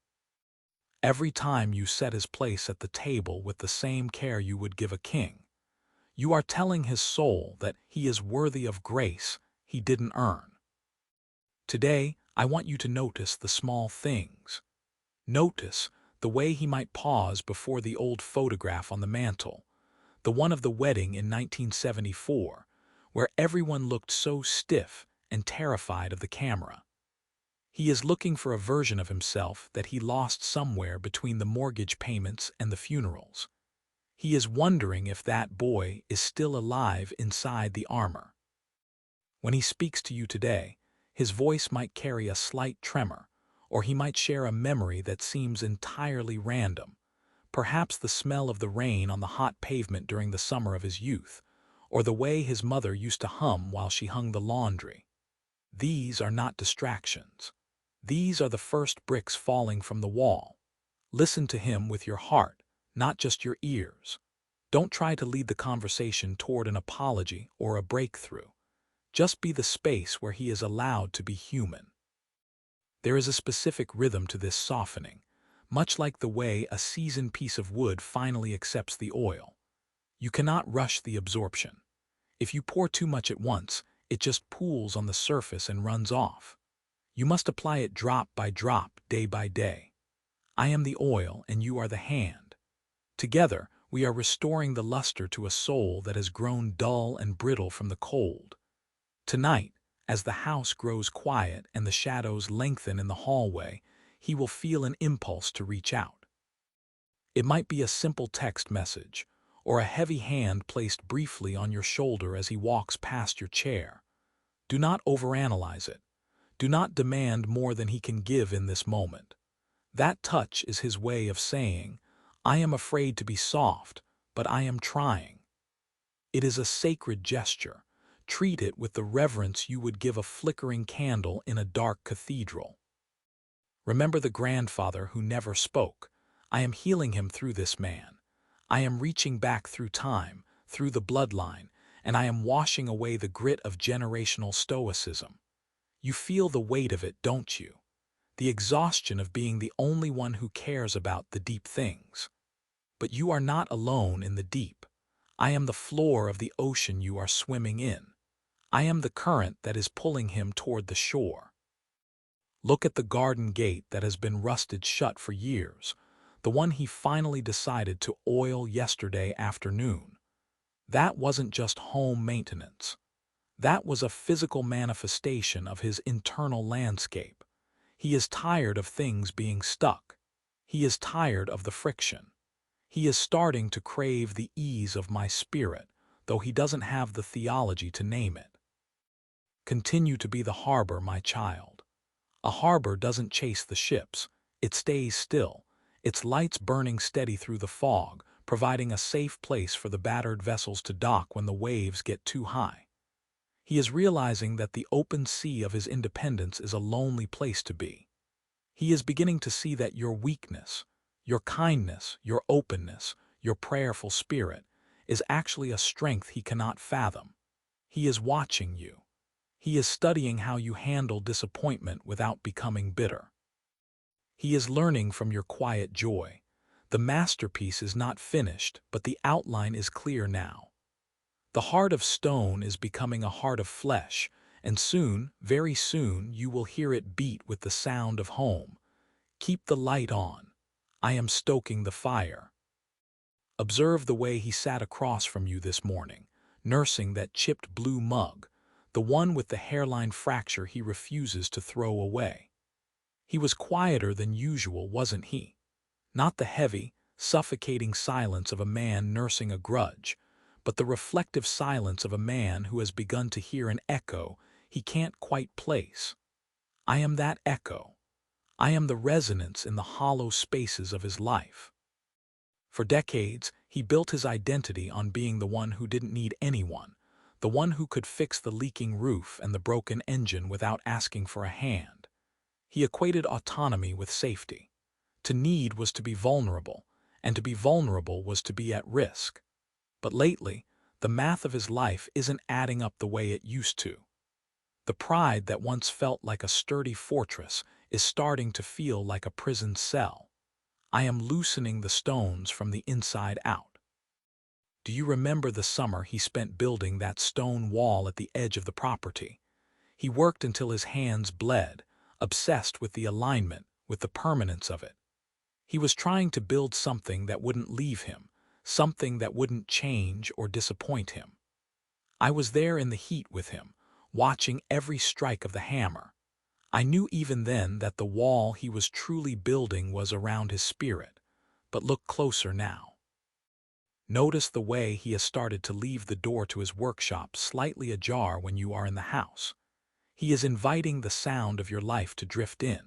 Speaker 1: Every time you set his place at the table with the same care you would give a king, you are telling his soul that he is worthy of grace he didn't earn. Today, I want you to notice the small things. Notice the way he might pause before the old photograph on the mantel, the one of the wedding in 1974, where everyone looked so stiff and terrified of the camera. He is looking for a version of himself that he lost somewhere between the mortgage payments and the funerals. He is wondering if that boy is still alive inside the armor. When he speaks to you today, his voice might carry a slight tremor, or he might share a memory that seems entirely random, perhaps the smell of the rain on the hot pavement during the summer of his youth, or the way his mother used to hum while she hung the laundry. These are not distractions. These are the first bricks falling from the wall. Listen to him with your heart, not just your ears. Don't try to lead the conversation toward an apology or a breakthrough. Just be the space where he is allowed to be human. There is a specific rhythm to this softening, much like the way a seasoned piece of wood finally accepts the oil. You cannot rush the absorption. If you pour too much at once, it just pools on the surface and runs off. You must apply it drop by drop, day by day. I am the oil and you are the hand. Together, we are restoring the luster to a soul that has grown dull and brittle from the cold. Tonight, as the house grows quiet and the shadows lengthen in the hallway, he will feel an impulse to reach out. It might be a simple text message, or a heavy hand placed briefly on your shoulder as he walks past your chair. Do not overanalyze it. Do not demand more than he can give in this moment. That touch is his way of saying, I am afraid to be soft, but I am trying. It is a sacred gesture. Treat it with the reverence you would give a flickering candle in a dark cathedral. Remember the grandfather who never spoke. I am healing him through this man. I am reaching back through time, through the bloodline, and I am washing away the grit of generational stoicism. You feel the weight of it, don't you? The exhaustion of being the only one who cares about the deep things. But you are not alone in the deep. I am the floor of the ocean you are swimming in. I am the current that is pulling him toward the shore. Look at the garden gate that has been rusted shut for years, the one he finally decided to oil yesterday afternoon. That wasn't just home maintenance. That was a physical manifestation of his internal landscape. He is tired of things being stuck. He is tired of the friction. He is starting to crave the ease of my spirit, though he doesn't have the theology to name it. Continue to be the harbor, my child. A harbor doesn't chase the ships. It stays still, its lights burning steady through the fog, providing a safe place for the battered vessels to dock when the waves get too high. He is realizing that the open sea of his independence is a lonely place to be. He is beginning to see that your weakness, your kindness, your openness, your prayerful spirit is actually a strength he cannot fathom. He is watching you. He is studying how you handle disappointment without becoming bitter. He is learning from your quiet joy. The masterpiece is not finished, but the outline is clear now. The heart of stone is becoming a heart of flesh, and soon, very soon, you will hear it beat with the sound of home. Keep the light on. I am stoking the fire. Observe the way he sat across from you this morning, nursing that chipped blue mug, the one with the hairline fracture he refuses to throw away. He was quieter than usual, wasn't he? Not the heavy, suffocating silence of a man nursing a grudge, but the reflective silence of a man who has begun to hear an echo he can't quite place. I am that echo. I am the resonance in the hollow spaces of his life. For decades, he built his identity on being the one who didn't need anyone, the one who could fix the leaking roof and the broken engine without asking for a hand. He equated autonomy with safety. To need was to be vulnerable, and to be vulnerable was to be at risk. But lately, the math of his life isn't adding up the way it used to. The pride that once felt like a sturdy fortress is starting to feel like a prison cell. I am loosening the stones from the inside out. Do you remember the summer he spent building that stone wall at the edge of the property? He worked until his hands bled, obsessed with the alignment, with the permanence of it. He was trying to build something that wouldn't leave him, something that wouldn't change or disappoint him. I was there in the heat with him, watching every strike of the hammer. I knew even then that the wall he was truly building was around his spirit. But look closer now. Notice the way he has started to leave the door to his workshop slightly ajar when you are in the house. He is inviting the sound of your life to drift in.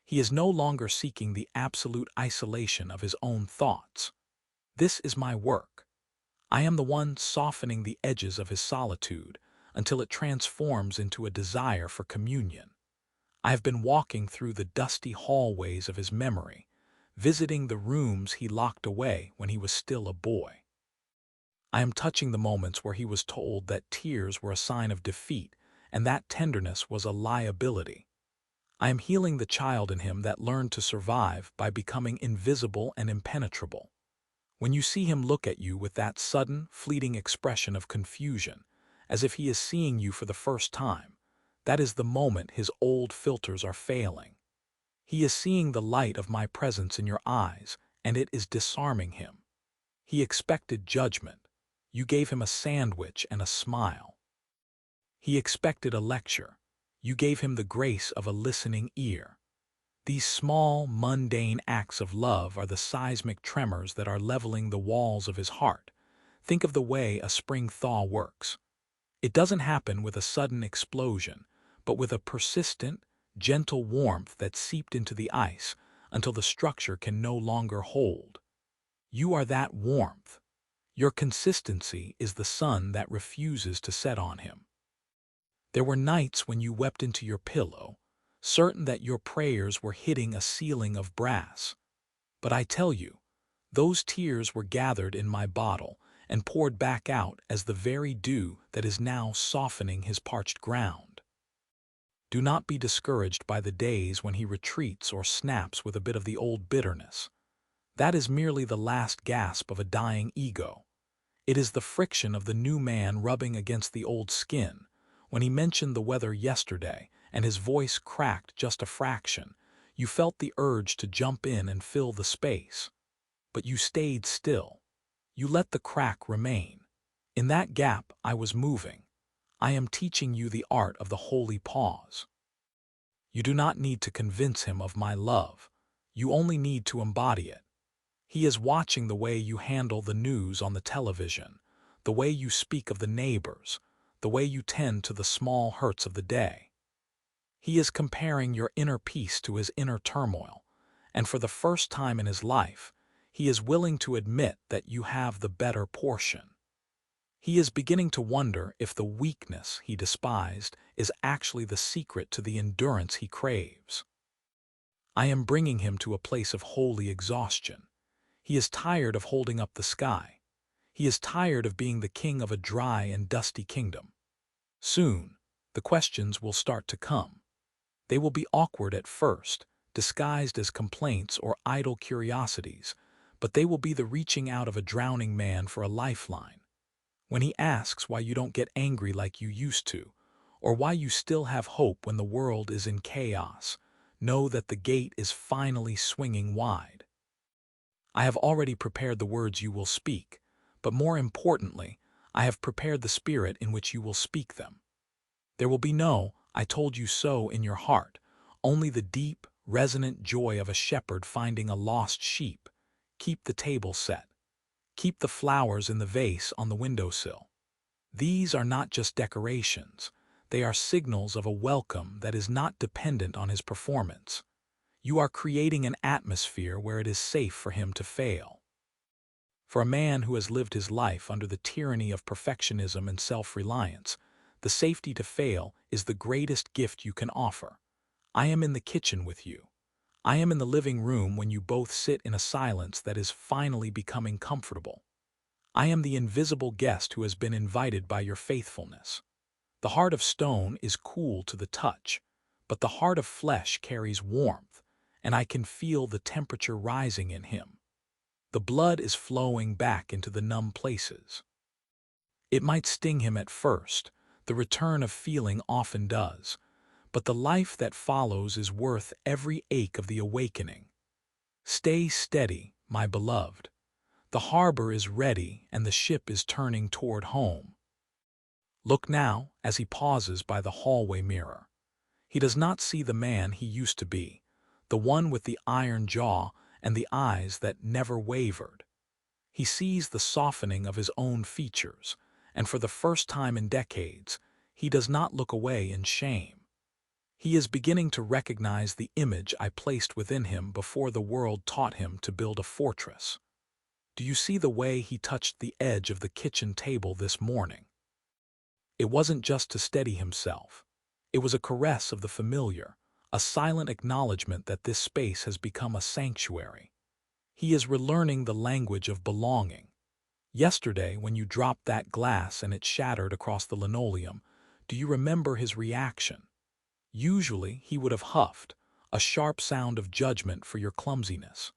Speaker 1: He is no longer seeking the absolute isolation of his own thoughts. This is my work. I am the one softening the edges of his solitude until it transforms into a desire for communion. I have been walking through the dusty hallways of his memory, visiting the rooms he locked away when he was still a boy. I am touching the moments where he was told that tears were a sign of defeat and that tenderness was a liability. I am healing the child in him that learned to survive by becoming invisible and impenetrable. When you see him look at you with that sudden, fleeting expression of confusion, as if he is seeing you for the first time, that is the moment his old filters are failing. He is seeing the light of my presence in your eyes, and it is disarming him. He expected judgment. You gave him a sandwich and a smile. He expected a lecture. You gave him the grace of a listening ear. These small, mundane acts of love are the seismic tremors that are leveling the walls of his heart. Think of the way a spring thaw works. It doesn't happen with a sudden explosion, but with a persistent, gentle warmth that seeped into the ice until the structure can no longer hold. You are that warmth. Your consistency is the sun that refuses to set on him. There were nights when you wept into your pillow, certain that your prayers were hitting a ceiling of brass. But I tell you, those tears were gathered in my bottle and poured back out as the very dew that is now softening his parched ground. Do not be discouraged by the days when he retreats or snaps with a bit of the old bitterness. That is merely the last gasp of a dying ego. It is the friction of the new man rubbing against the old skin. When he mentioned the weather yesterday and his voice cracked just a fraction, you felt the urge to jump in and fill the space. But you stayed still. You let the crack remain. In that gap, I was moving. I am teaching you the art of the holy pause. You do not need to convince him of my love. You only need to embody it. He is watching the way you handle the news on the television, the way you speak of the neighbors, the way you tend to the small hurts of the day. He is comparing your inner peace to his inner turmoil, and for the first time in his life, he is willing to admit that you have the better portion. He is beginning to wonder if the weakness he despised is actually the secret to the endurance he craves. I am bringing him to a place of holy exhaustion. He is tired of holding up the sky. He is tired of being the king of a dry and dusty kingdom. Soon, the questions will start to come. They will be awkward at first, disguised as complaints or idle curiosities, but they will be the reaching out of a drowning man for a lifeline. When he asks why you don't get angry like you used to, or why you still have hope when the world is in chaos, know that the gate is finally swinging wide. I have already prepared the words you will speak, but more importantly, I have prepared the spirit in which you will speak them. There will be no "I told you so" in your heart, only the deep, resonant joy of a shepherd finding a lost sheep. Keep the table set. Keep the flowers in the vase on the windowsill. These are not just decorations. They are signals of a welcome that is not dependent on his performance. You are creating an atmosphere where it is safe for him to fail. For a man who has lived his life under the tyranny of perfectionism and self-reliance, the safety to fail is the greatest gift you can offer. I am in the kitchen with you. I am in the living room when you both sit in a silence that is finally becoming comfortable. I am the invisible guest who has been invited by your faithfulness. The heart of stone is cool to the touch, but the heart of flesh carries warmth, and I can feel the temperature rising in him. The blood is flowing back into the numb places. It might sting him at first, the return of feeling often does, but the life that follows is worth every ache of the awakening. Stay steady, my beloved. The harbor is ready and the ship is turning toward home. Look now as he pauses by the hallway mirror. He does not see the man he used to be, the one with the iron jaw and the eyes that never wavered. He sees the softening of his own features, and for the first time in decades, he does not look away in shame. He is beginning to recognize the image I placed within him before the world taught him to build a fortress. Do you see the way he touched the edge of the kitchen table this morning? It wasn't just to steady himself. It was a caress of the familiar, a silent acknowledgement that this space has become a sanctuary. He is relearning the language of belonging. Yesterday, when you dropped that glass and it shattered across the linoleum, do you remember his reaction? Usually, he would have huffed, a sharp sound of judgment for your clumsiness.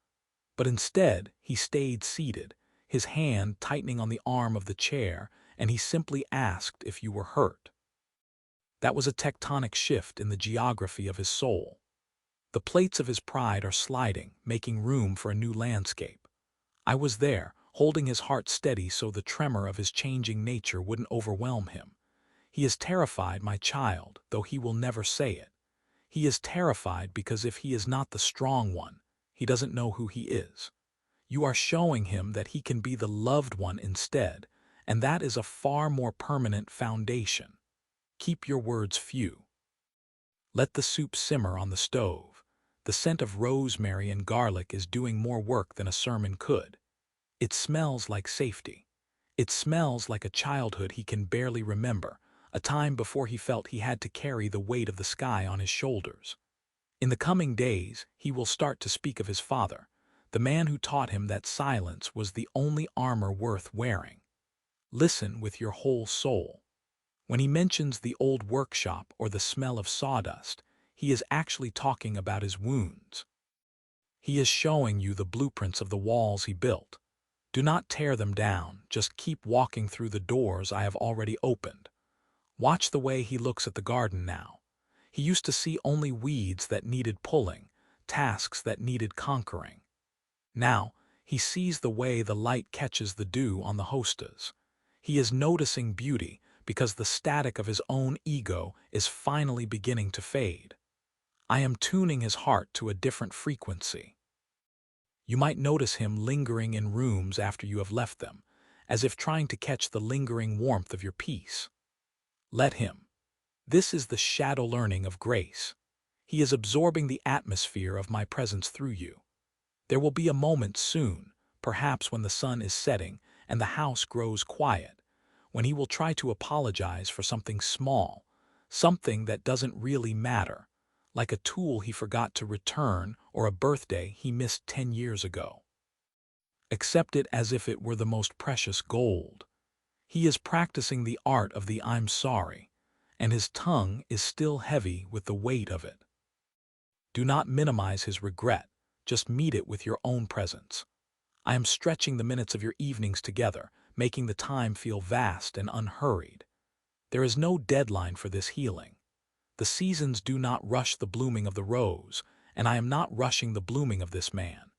Speaker 1: But instead, he stayed seated, his hand tightening on the arm of the chair, and he simply asked if you were hurt. That was a tectonic shift in the geography of his soul. The plates of his pride are sliding, making room for a new landscape. I was there, holding his heart steady so the tremor of his changing nature wouldn't overwhelm him. He is terrified, my child, though he will never say it. He is terrified because if he is not the strong one, he doesn't know who he is. You are showing him that he can be the loved one instead, and that is a far more permanent foundation. Keep your words few. Let the soup simmer on the stove. The scent of rosemary and garlic is doing more work than a sermon could. It smells like safety. It smells like a childhood he can barely remember, a time before he felt he had to carry the weight of the sky on his shoulders. In the coming days, he will start to speak of his father, the man who taught him that silence was the only armor worth wearing. Listen with your whole soul. When he mentions the old workshop or the smell of sawdust, he is actually talking about his wounds. He is showing you the blueprints of the walls he built. Do not tear them down, just keep walking through the doors I have already opened. Watch the way he looks at the garden now. He used to see only weeds that needed pulling, tasks that needed conquering. Now, he sees the way the light catches the dew on the hostas. He is noticing beauty because the static of his own ego is finally beginning to fade. I am tuning his heart to a different frequency. You might notice him lingering in rooms after you have left them, as if trying to catch the lingering warmth of your peace. Let him. This is the shadow learning of grace. He is absorbing the atmosphere of my presence through you. There will be a moment soon, perhaps when the sun is setting and the house grows quiet, when he will try to apologize for something small, something that doesn't really matter, like a tool he forgot to return or a birthday he missed 10 years ago. Accept it as if it were the most precious gold. He is practicing the art of the I'm sorry, and his tongue is still heavy with the weight of it. Do not minimize his regret, just meet it with your own presence. I am stretching the minutes of your evenings together, making the time feel vast and unhurried. There is no deadline for this healing. The seasons do not rush the blooming of the rose, and I am not rushing the blooming of this man.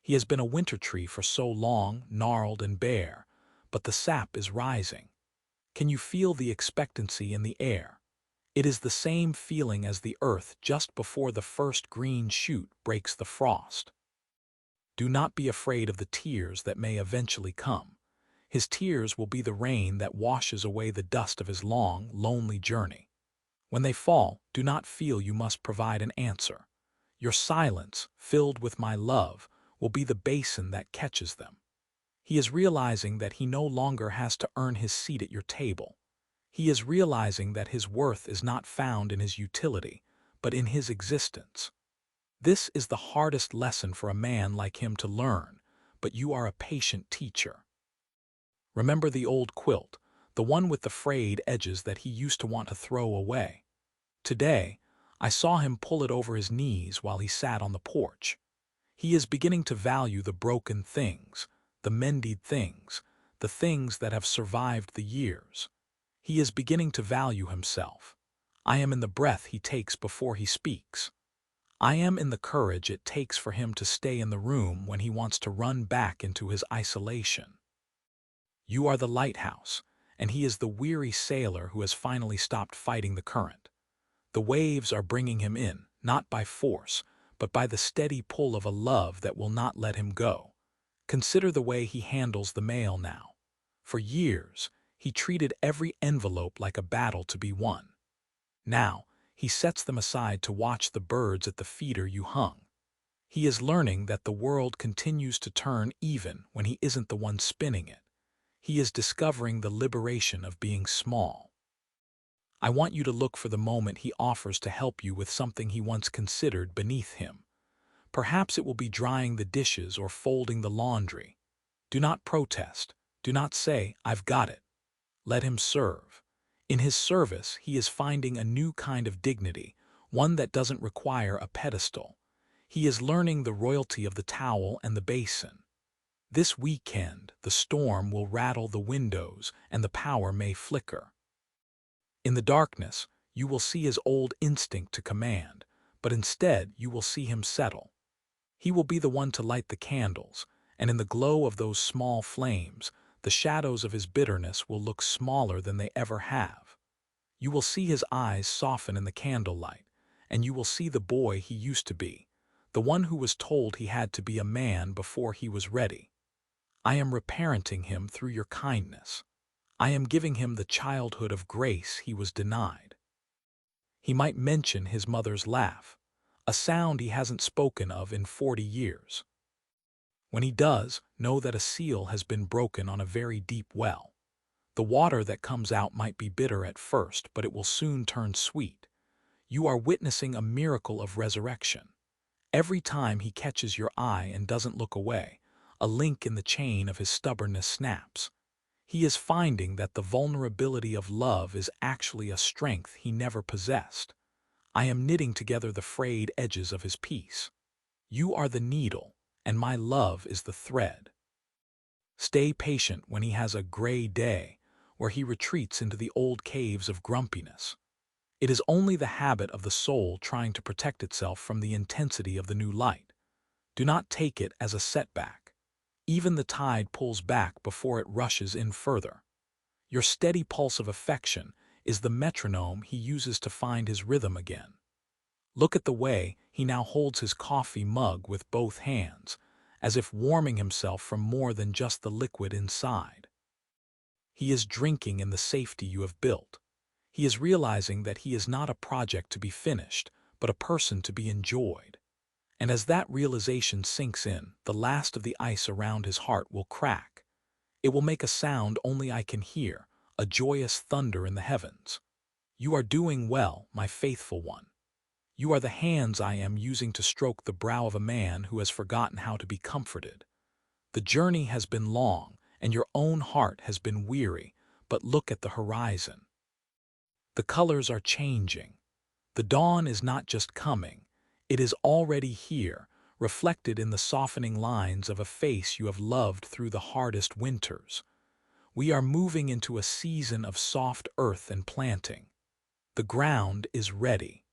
Speaker 1: He has been a winter tree for so long, gnarled and bare, but the sap is rising. Can you feel the expectancy in the air? It is the same feeling as the earth just before the first green shoot breaks the frost. Do not be afraid of the tears that may eventually come. His tears will be the rain that washes away the dust of his long, lonely journey. When they fall, do not feel you must provide an answer. Your silence, filled with my love, will be the basin that catches them. He is realizing that he no longer has to earn his seat at your table. He is realizing that his worth is not found in his utility, but in his existence. This is the hardest lesson for a man like him to learn, but you are a patient teacher. Remember the old quilt, the one with the frayed edges that he used to want to throw away. Today, I saw him pull it over his knees while he sat on the porch. He is beginning to value the broken things, the mended things, the things that have survived the years. He is beginning to value himself. I am in the breath he takes before he speaks. I am in the courage it takes for him to stay in the room when he wants to run back into his isolation. You are the lighthouse, and he is the weary sailor who has finally stopped fighting the current. The waves are bringing him in, not by force, but by the steady pull of a love that will not let him go. Consider the way he handles the mail now. For years, he treated every envelope like a battle to be won. Now, he sets them aside to watch the birds at the feeder you hung. He is learning that the world continues to turn even when he isn't the one spinning it. He is discovering the liberation of being small. I want you to look for the moment he offers to help you with something he once considered beneath him. Perhaps it will be drying the dishes or folding the laundry. Do not protest. Do not say, "I've got it." Let him serve. In his service, he is finding a new kind of dignity, one that doesn't require a pedestal. He is learning the royalty of the towel and the basin. This weekend, the storm will rattle the windows and the power may flicker. In the darkness, you will see his old instinct to command, but instead you will see him settle. He will be the one to light the candles, and in the glow of those small flames, the shadows of his bitterness will look smaller than they ever have. You will see his eyes soften in the candlelight, and you will see the boy he used to be, the one who was told he had to be a man before he was ready. I am reparenting him through your kindness. I am giving him the childhood of grace he was denied. He might mention his mother's laugh, a sound he hasn't spoken of in 40 years. When he does, know that a seal has been broken on a very deep well. The water that comes out might be bitter at first, but it will soon turn sweet. You are witnessing a miracle of resurrection. Every time he catches your eye and doesn't look away, a link in the chain of his stubbornness snaps. He is finding that the vulnerability of love is actually a strength he never possessed. I am knitting together the frayed edges of his peace. You are the needle, and my love is the thread. Stay patient when he has a gray day, where he retreats into the old caves of grumpiness. It is only the habit of the soul trying to protect itself from the intensity of the new light. Do not take it as a setback. Even the tide pulls back before it rushes in further. Your steady pulse of affection is the metronome he uses to find his rhythm again. Look at the way he now holds his coffee mug with both hands, as if warming himself from more than just the liquid inside. He is drinking in the safety you have built. He is realizing that he is not a project to be finished, but a person to be enjoyed. And as that realization sinks in, the last of the ice around his heart will crack. It will make a sound only I can hear, a joyous thunder in the heavens. You are doing well, my faithful one. You are the hands I am using to stroke the brow of a man who has forgotten how to be comforted. The journey has been long, and your own heart has been weary, but look at the horizon. The colors are changing. The dawn is not just coming, it is already here, reflected in the softening lines of a face you have loved through the hardest winters. We are moving into a season of soft earth and planting. The ground is ready.